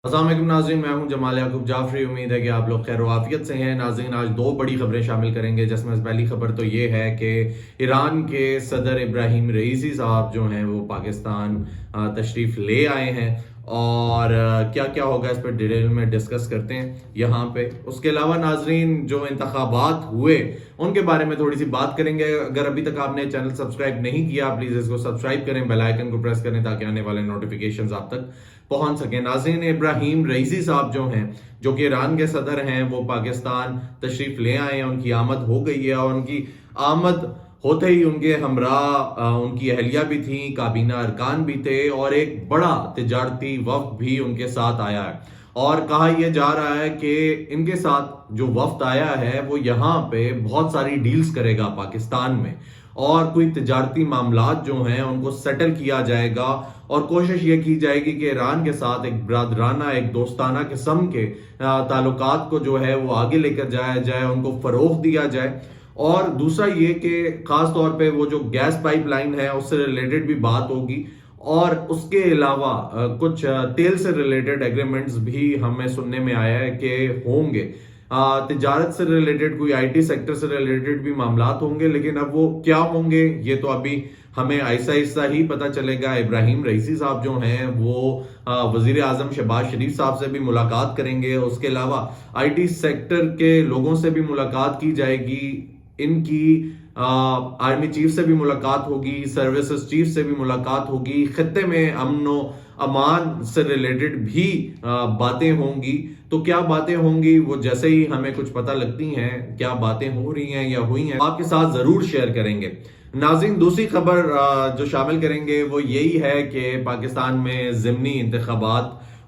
अस्सलाम वालेकुम नाज़रीन, मैं हूं जमाल याकूब जाफरी। उम्मीद है कि आप लोग खैर आफियत से हैं। नाज़रीन, आज दो बड़ी खबरें शामिल करेंगे, जिसमें पहली खबर तो ये है कि ईरान के सदर इब्राहिम रईसी साहब जो हैं वो पाकिस्तान तशरीफ़ ले आए हैं और क्या क्या होगा इस पर डिटेल में डिस्कस करते हैं यहाँ पे। उसके अलावा नाज़रीन, जो इंतखाबात हुए उनके बारे में थोड़ी सी बात करेंगे। अगर अभी तक आपने चैनल सब्सक्राइब नहीं किया, प्लीज़ इसको सब्सक्राइब करें, बेल आइकन को प्रेस करें ताकि आने वाले नोटिफिकेशंस आप तक पहुंच सके। नाज़रीन, इब्राहिम रईसी साहब जो हैं, जो कि ईरान के सदर हैं, वो पाकिस्तान तशरीफ ले आए हैं। उनकी आमद हो गई है और उनकी आमद होते ही उनके हमरा उनकी अहलिया भी थी, काबीना अरकान भी थे और एक बड़ा तिजारती वफ्द भी उनके साथ आया है। और कहा यह जा रहा है कि इनके साथ जो वफ्द आया है वो यहाँ पे बहुत सारी डील्स करेगा पाकिस्तान में, और कोई तिजारती मामलात जो हैं उनको सेटल किया जाएगा और कोशिश ये की जाएगी कि ईरान के साथ एक ब्रादराना, एक दोस्ताना किस्म के ताल्लुकात को जो है वो आगे लेकर जाया जाए, उनको फरोग दिया जाए। और दूसरा ये कि खास तौर पे वो जो गैस पाइपलाइन है उससे रिलेटेड भी बात होगी, और उसके अलावा कुछ तेल से रिलेटेड एग्रीमेंट्स भी हमें सुनने में आया है कि होंगे। तिजारत से रिलेटेड, कोई आईटी सेक्टर से रिलेटेड भी मामलात होंगे, लेकिन अब वो क्या होंगे ये तो अभी हमें आहिस्ता आहिस्ता ही पता चलेगा। इब्राहिम रईसी साहब जो हैं वो वजीर आजम शहबाज शरीफ साहब से भी मुलाकात करेंगे। उसके अलावा आईटी सेक्टर के लोगों से भी मुलाकात की जाएगी, इनकी आर्मी चीफ से भी मुलाकात होगी, सर्विसेज चीफ से भी मुलाकात होगी, खत्ते में अमनो अमान से रिलेटेड भी बातें होंगी। तो क्या बातें होंगी वो जैसे ही हमें कुछ पता लगती हैं, क्या बातें हो रही हैं या हुई हैं, आपके साथ जरूर शेयर करेंगे। नाज़रीन, दूसरी खबर जो शामिल करेंगे वो यही है कि पाकिस्तान में ज़िमनी इंतखाबात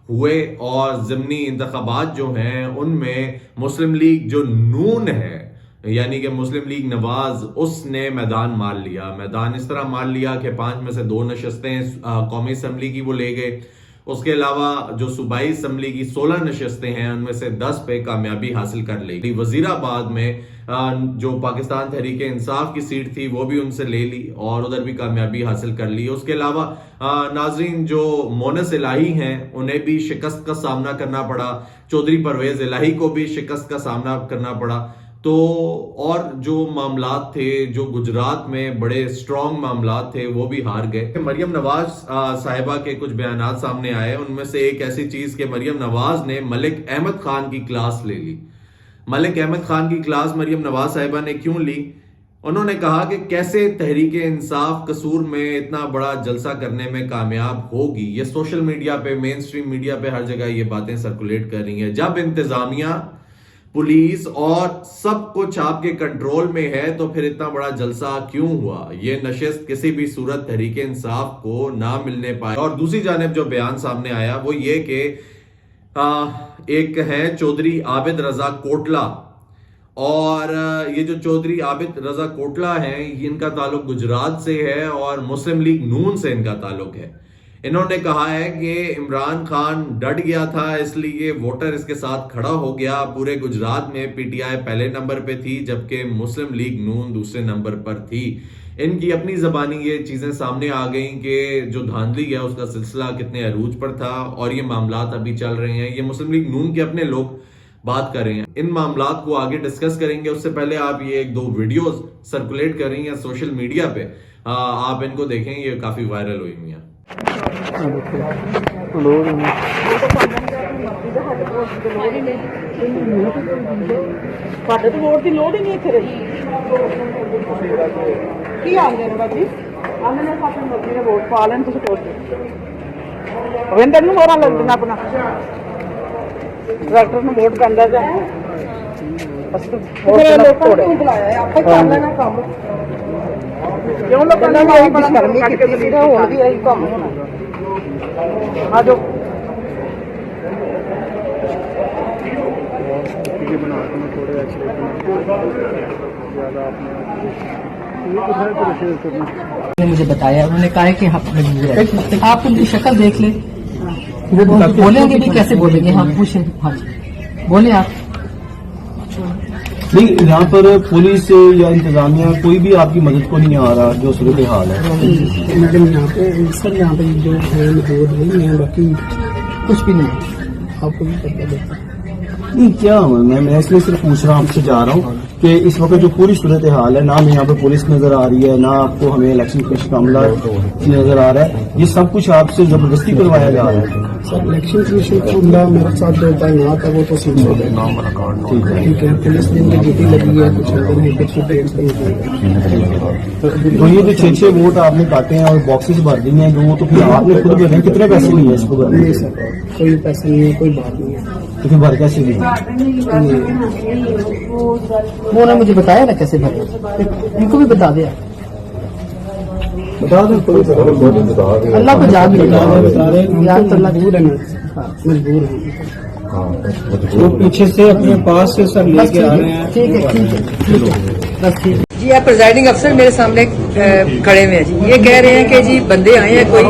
हुए और ज़िमनी इंतखाबात जो हैं उनमें मुस्लिम लीग जो नून है, यानी कि मुस्लिम लीग नवाज, उसने मैदान मार लिया। मैदान इस तरह मार लिया कि 5 में से 2 नशस्तें कौमी असम्बली की वो ले गए। उसके अलावा जो सूबाई असम्बली की 16 नशस्तें हैं उनमें से 10 पे कामयाबी हासिल कर ली। वजीराबाद में जो पाकिस्तान तहरीक इंसाफ की सीट थी वो भी उनसे ले ली और उधर भी कामयाबी हासिल कर ली। उसके अलावा नाजरीन, जो मोनस इलाही हैं उन्हें भी शिकस्त का सामना करना पड़ा, चौधरी परवेज इलाही को भी शिकस्त का सामना करना पड़ा। तो और जो मामलात थे, जो गुजरात में बड़े स्ट्रॉन्ग मामलात थे, वो भी हार गए। मरियम नवाज साहिबा के कुछ बयानात सामने आए, उनमें से एक ऐसी चीज कि मरियम नवाज ने मलिक अहमद खान की क्लास ले ली। मलिक अहमद खान की क्लास मरियम नवाज साहिबा ने क्यों ली? उन्होंने कहा कि कैसे तहरीक इंसाफ कसूर में इतना बड़ा जलसा करने में कामयाब होगी। ये सोशल मीडिया पे, मेन स्ट्रीम मीडिया पे हर जगह ये बातें सर्कुलेट कर रही हैं। जब इंतजामिया, पुलिस और सब कुछ आपके कंट्रोल में है तो फिर इतना बड़ा जलसा क्यों हुआ? ये नशिस्त किसी भी सूरत तहरीक इंसाफ को ना मिलने पाए। और दूसरी जानिब जो बयान सामने आया वो ये कि एक है चौधरी आबिद रजा कोटला, और ये जो चौधरी आबिद रजा कोटला हैं इनका ताल्लुक गुजरात से है और मुस्लिम लीग नून से इनका ताल्लुक है। इन्होंने कहा है कि इमरान खान डट गया था, इसलिए वोटर इसके साथ खड़ा हो गया। पूरे गुजरात में पीटीआई पहले नंबर पे थी जबकि मुस्लिम लीग नून दूसरे नंबर पर थी। इनकी अपनी जबानी ये चीजें सामने आ गई कि जो धांधली है उसका सिलसिला कितने अरूज पर था और ये मामलात अभी चल रहे हैं। ये मुस्लिम लीग नून के अपने लोग बात कर रहे हैं। इन मामलात को आगे डिस्कस करेंगे, उससे पहले आप ये 1-2 वीडियोस सर्कुलेट कर रही हैं सोशल मीडिया पे, आप इनको देखें, ये काफी वायरल हुई हुई हैं। ਸਾਡੇ ਤੋਂ ਵੋਟ ਦੀ ਲੋੜ ਹੀ ਨਹੀਂ ਇੱਥੇ ਰਹੀ। ਕੀ ਆਂਦੇ ਨੇ ਬਾਜੀ? ਆਂਦੇ ਨੇ ਆਪਣੀ ਮਰਜ਼ੀ ਨਾਲ ਵੋਟ ਪਾ ਲੈਣ, ਤੁਸੀਂ ਟੋਲ ਰਵਿੰਦਰ ਨੂੰ ਹੋਰਾਂ ਲੱਗ ਦੇਣਾ ਆਪਣਾ ਡਾਕਟਰ ਨੂੰ ਵੋਟ ਪੈਂਦਾ ਜਾਂ ਅਸੀਂ ਤਾਂ ਲੋਕਾਂ ਨੂੰ ਬੁਲਾਇਆ ਹੈ, ਆਪੇ ਕਰ ਲੈਣਾ ਕੰਮ। ਕਿਉਂ ਲੋਕਾਂ ਨੇ ਆਹੀ ਬਸ਼ਰਮੀ ਕੀਤੀ ਸੀ, ਹੁਣ ਵੀ ਇਹੀ ਕੰਮ ਹੋਣਾ। ਆ ਜਾਓ मुझे बताया, उन्होंने कहा है कि आप उनकी शक्ल देख ले, वो बोलेंगे भी कैसे बोलेंगे? हाँ पूछे, हाँ बोले आप। नहीं, यहाँ पर पुलिस या इंतजामिया कोई भी आपकी मदद को नहीं आ रहा, जो सूरत हाल है। मैडम यहाँ पे सर, यहाँ पे जो है मौजूद है, बाकी कुछ भी नहीं। आपको भी करके देखा। नहीं क्या हुआ, मैं इसलिए सिर्फ पूछ रहा हूँ, आपसे जा रहा हूँ कि इस वक्त जो पूरी सूरत हाल है, ना हमें यहाँ पे पुलिस नजर आ रही है, ना आपको हमें इलेक्शन कमीशन का अमला नजर आ रहा है, ये सब कुछ आपसे जबरदस्ती करवाया जा रहा है। सर इलेक्शन कमीशन का अमला मेरे साथ जो होता है ना था वो तो सीट हो गया। ठीक है, पुलिस दिन की ड्यूटी लगी है, कुछ अंदर है, कुछ तो ये जो 6 वोट आपने काटे हैं और बॉक्सेस भर दिए हैं, वो तो फिर आपने खुद भरे हैं, कितने पैसे लिए इसको भरने? नहीं सर, कोई पैसे नहीं है, कोई बात नहीं है। तो फिर भर कैसे लिए? वो उन्होंने मुझे बताया ना कैसे भरे, इनको भी बता दिया। बता दें, कोई अल्लाह को जाग यार, तो अल्लाह मजबूर है ना, मजबूर है। वो पीछे से अपने पास से सर बस लेके आ रहे हैं। ठीक है, ठीक है, ठीक है, बस ठीक है। जी आप प्रिजाइडिंग अफसर मेरे सामने खड़े हुए हैं जी, ये कह रहे हैं कि जी बंदे आए हैं कोई,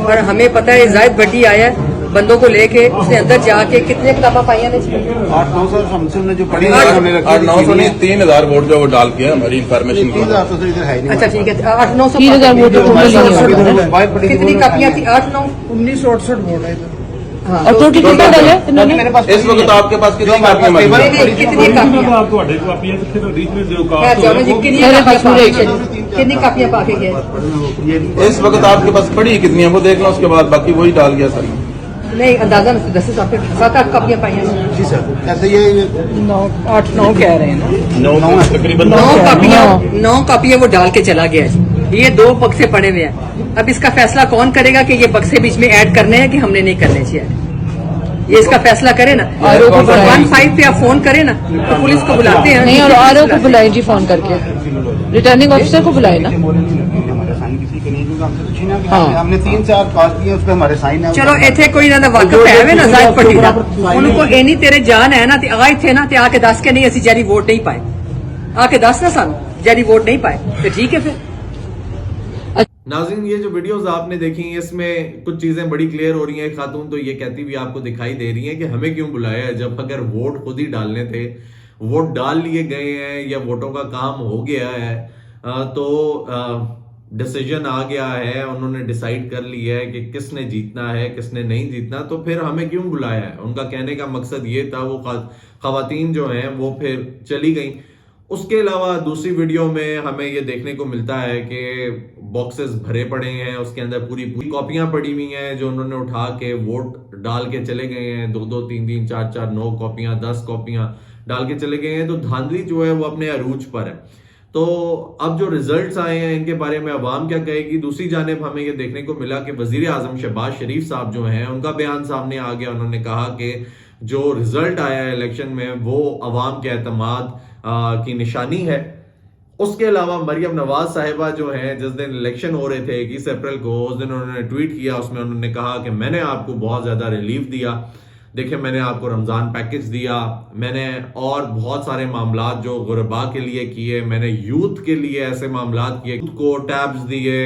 और हमें पता है जायद भट्टी आया है बंदों को लेके, उसने अंदर जाके कितने किताबें पाई हैं? 800-900 हमसे ने जो पढ़ी आठ- हमने रखी 800-900 नहीं 3000 वोट जो वो डाल के हमारी इन्फॉर्मेशन की 3000 तो इधर है ही नहीं। अच्छा ठीक है, 800-900 3,000 वोट तो हमारे नहीं साथ है। इधर बाहर पड़ी थी, कितनी कापियां थी? 8-9 1968 वोट है इधर। और टोटल कितना डाले इन्होंने? मेरे पास इस वक्त आपके पास कितनी कापियां मौजूद नहीं, हैं? नहीं, कितनी कापियां? मैं जाऊँ जी, कितनी कितनी कापियां पाके गए? इस वक्त आपके पास पड़ी कितनी है वो देख लो, उसके बाद बाकी वही डाल गया सर। नहीं अंदाजा नहीं, 10 आपके 7-8 कापियां पाई हैं। जी सर, ऐसे ये 8-9 कह रहे हैं ना। 9 तकरीबन 9 कापियां वो डाल के चला गया है। ये 2 बक्से पड़े हुए हैं। अब इसका फैसला कौन करेगा कि ये बक्से बीच में ऐड करने हैं कि हमने नहीं करने चाहिए? ये इसका फैसला करे ना, 15 पे आप फोन करे ना तो पुलिस को बुलाते हैं। नहीं, और आरओ को बुलाए जी, फोन करके रिटर्निंग ऑफिसर को बुलाए ना। हमारे साइन किसी के नहीं, क्योंकि हमसे तो छीना भी हाँ। हमने 3-4 कास्ट किए, उस पर हमारे साइन है। चलो इतने कोई ना वाकफ है ना जायद पट्टी का, उनको इन्नी तेरे जान है ना ते आए थे ना ते आके दस के नहीं, असि जैरी वोट नहीं पाए, आके दस ना सानू जैरी वोट नहीं पाए, तो ठीक है फिर। नाज़रीन, ये जो वीडियोस आपने देखी इसमें कुछ चीजें बड़ी क्लियर हो रही हैं। खातून तो ये कहती हुई आपको दिखाई दे रही हैं कि हमें क्यों बुलाया है, जब अगर वोट खुद ही डालने थे, वोट डाल लिए गए हैं या वोटों का काम हो गया है, तो डिसीजन आ गया है, उन्होंने डिसाइड कर लिया है कि किसने जीतना है किसने नहीं जीतना, तो फिर हमें क्यों बुलाया है? उनका कहने का मकसद ये था। वो खवातीन जो हैं वो फिर चली गई। उसके अलावा दूसरी वीडियो में हमें ये देखने को मिलता है कि बॉक्सेस भरे पड़े हैं, उसके अंदर पूरी कॉपियां पड़ी हुई हैं जो उन्होंने उठा के वोट डाल के चले गए हैं। 2-2, 3-3, 4-4, 9 कॉपियां, 10 कॉपियां डाल के चले गए हैं। तो धांधली जो है वो अपने अरूज पर है। तो अब जो रिजल्ट्स आए हैं इनके बारे में अवाम क्या कहेगी? दूसरी जानिब हमें ये देखने को मिला कि वजीर आजम शहबाज शरीफ साहब जो हैं उनका बयान सामने आ गया। उन्होंने कहा कि जो रिजल्ट आया है इलेक्शन में वो अवाम के एतमाद की निशानी है। उसके अलावा मरियम नवाज साहिबा जो हैं, जिस दिन इलेक्शन हो रहे थे 21 अप्रैल को, उस दिन उन्होंने ट्वीट किया, उसमें उन्होंने कहा कि मैंने आपको बहुत ज्यादा रिलीफ दिया, देखिए मैंने आपको रमजान पैकेज दिया, मैंने और बहुत सारे मामलात जो गुरबा के लिए किए, मैंने यूथ के लिए ऐसे मामलात किए, यूथ को टैब्स दिए,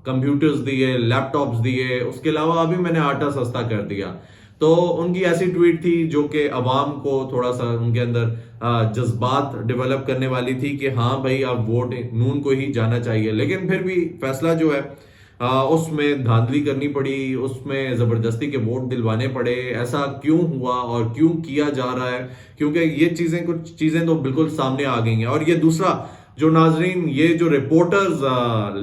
कंप्यूटर्स दिए, लैपटॉप्स दिए, उसके अलावा अभी मैंने आटा सस्ता कर दिया। तो उनकी ऐसी ट्वीट थी जो कि अवाम को थोड़ा सा उनके अंदर जज्बात डेवलप करने वाली थी कि हाँ भाई अब वोट नून को ही जाना चाहिए। लेकिन फिर भी फैसला जो है उसमें धांधली करनी पड़ी, उसमें जबरदस्ती के वोट दिलवाने पड़े। ऐसा क्यों हुआ और क्यों किया जा रहा है? क्योंकि ये चीजें, कुछ चीजें तो बिल्कुल सामने आ गई हैं। और ये दूसरा जो नाजरीन, ये जो रिपोर्टर्स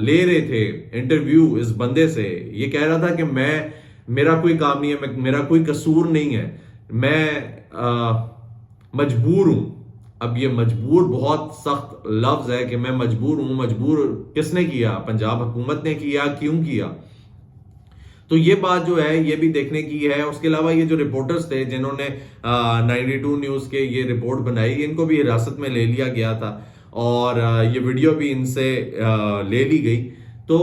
ले रहे थे इंटरव्यू इस बंदे से, ये कह रहा था कि मेरा कोई काम नहीं है, मेरा कोई कसूर नहीं है, मैं मजबूर हूं। अब ये मजबूर बहुत सख्त लफ्ज है कि मैं मजबूर हूं। मजबूर किसने किया? पंजाब हुकूमत ने किया। क्यों किया? तो ये बात जो है ये भी देखने की है। उसके अलावा ये जो रिपोर्टर्स थे जिन्होंने 92 न्यूज के ये रिपोर्ट बनाई, इनको भी हिरासत में ले लिया गया था और ये वीडियो भी इनसे ले ली गई। तो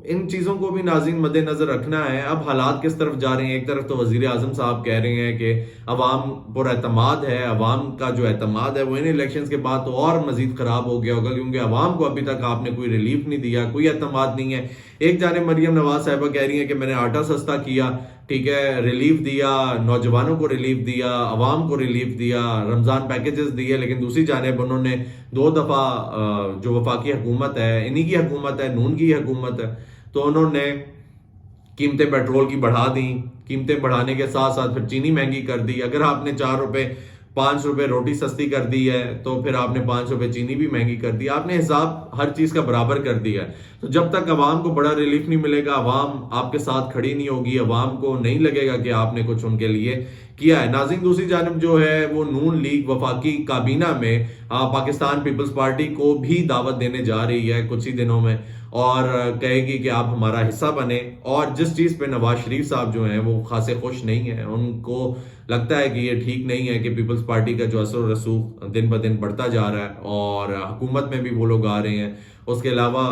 इन चीजों को भी नाज़रीन मद्देनजर रखना है। अब हालात किस तरफ जा रहे हैं? एक तरफ तो वजीर आजम साहब कह रहे हैं कि अवाम पर एतमाद है, अवाम का जो एतमाद है वो इन इलेक्शंस के बाद तो और मजीद खराब हो गया होगा, क्योंकि अवाम को अभी तक आपने कोई रिलीफ नहीं दिया, कोई एतमाद नहीं है। एक जानिब मरियम नवाज साहिबा कह रही है कि मैंने आटा सस्ता किया, ठीक है, रिलीफ दिया, नौजवानों को रिलीफ दिया, अवाम को रिलीफ दिया, रमजान पैकेजेस दिए। लेकिन दूसरी जानिब उन्होंने 2 दफा जो वफाकी हुकूमत है, इन्हीं की हुकूमत है, नून की हुकूमत है, तो उन्होंने कीमतें पेट्रोल की बढ़ा दी, कीमतें बढ़ाने के साथ साथ फिर चीनी महंगी कर दी। अगर आपने 4 रुपए 5 रुपए रोटी सस्ती कर दी है तो फिर आपने 5 रुपए चीनी भी महंगी कर दी। आपने हिसाब हर चीज का बराबर कर दिया है। तो जब तक अवाम को बड़ा रिलीफ नहीं मिलेगा, अवाम आपके साथ खड़ी नहीं होगी, अवाम को नहीं लगेगा कि आपने कुछ उनके लिए किया है। नाज़रीन, दूसरी जानब जो है वो नून लीग वफाकी काबीना में पाकिस्तान पीपल्स पार्टी को भी दावत देने जा रही है कुछ ही दिनों में, और कहेगी कि आप हमारा हिस्सा बने। और जिस चीज पे नवाज शरीफ साहब जो हैं वो खासे खुश नहीं है, उनको लगता है कि ये ठीक नहीं है कि पीपल्स पार्टी का जो असर रसूख दिन ब दिन बढ़ता जा रहा है और हुकूमत में भी वो लोग आ रहे हैं। उसके अलावा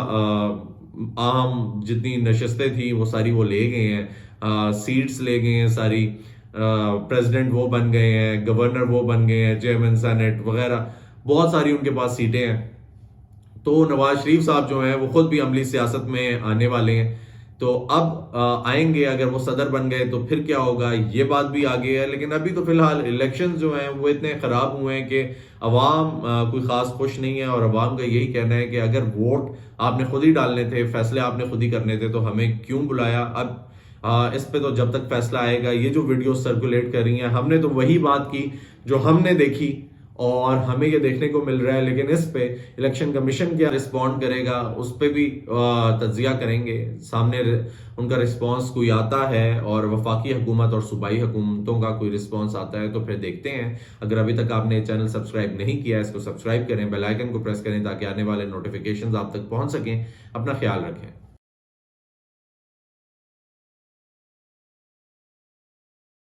आम जितनी नशस्तें थी वो सारी वो ले गए हैं, सीट्स ले गए हैं सारी, प्रेसिडेंट वो बन गए हैं, गवर्नर वो बन गए हैं, चेयरमैन सेनेट वगैरह बहुत सारी उनके पास सीटें हैं। तो नवाज शरीफ साहब जो हैं वो खुद भी अमली सियासत में आने वाले हैं। तो अब आएंगे, अगर वो सदर बन गए तो फिर क्या होगा, ये बात भी आगे है। लेकिन अभी तो फिलहाल इलेक्शंस जो हैं वो इतने खराब हुए हैं कि अवाम कोई खास खुश नहीं है। और अवाम का यही कहना है कि अगर वोट आपने खुद ही डालने थे, फैसले आपने खुद ही करने थे, तो हमें क्यों बुलाया। अब इस पे तो जब तक फैसला आएगा, ये जो वीडियो सर्कुलेट कर रही हैं, हमने तो वही बात की जो हमने देखी और हमें ये देखने को मिल रहा है। लेकिन इस पे इलेक्शन कमीशन क्या रिस्पॉन्ड करेगा उस पे भी तज्जिया करेंगे। सामने उनका रिस्पॉन्स कोई आता है और वफाकी हुकूमत और सूबाई हुकूमतों का कोई रिस्पॉन्स आता है तो फिर देखते हैं। अगर अभी तक आपने चैनल सब्सक्राइब नहीं किया है, इसको सब्सक्राइब करें, बेल आइकन को प्रेस करें ताकि आने वाले नोटिफिकेशंस आप तक पहुंच सकें। अपना ख्याल रखें।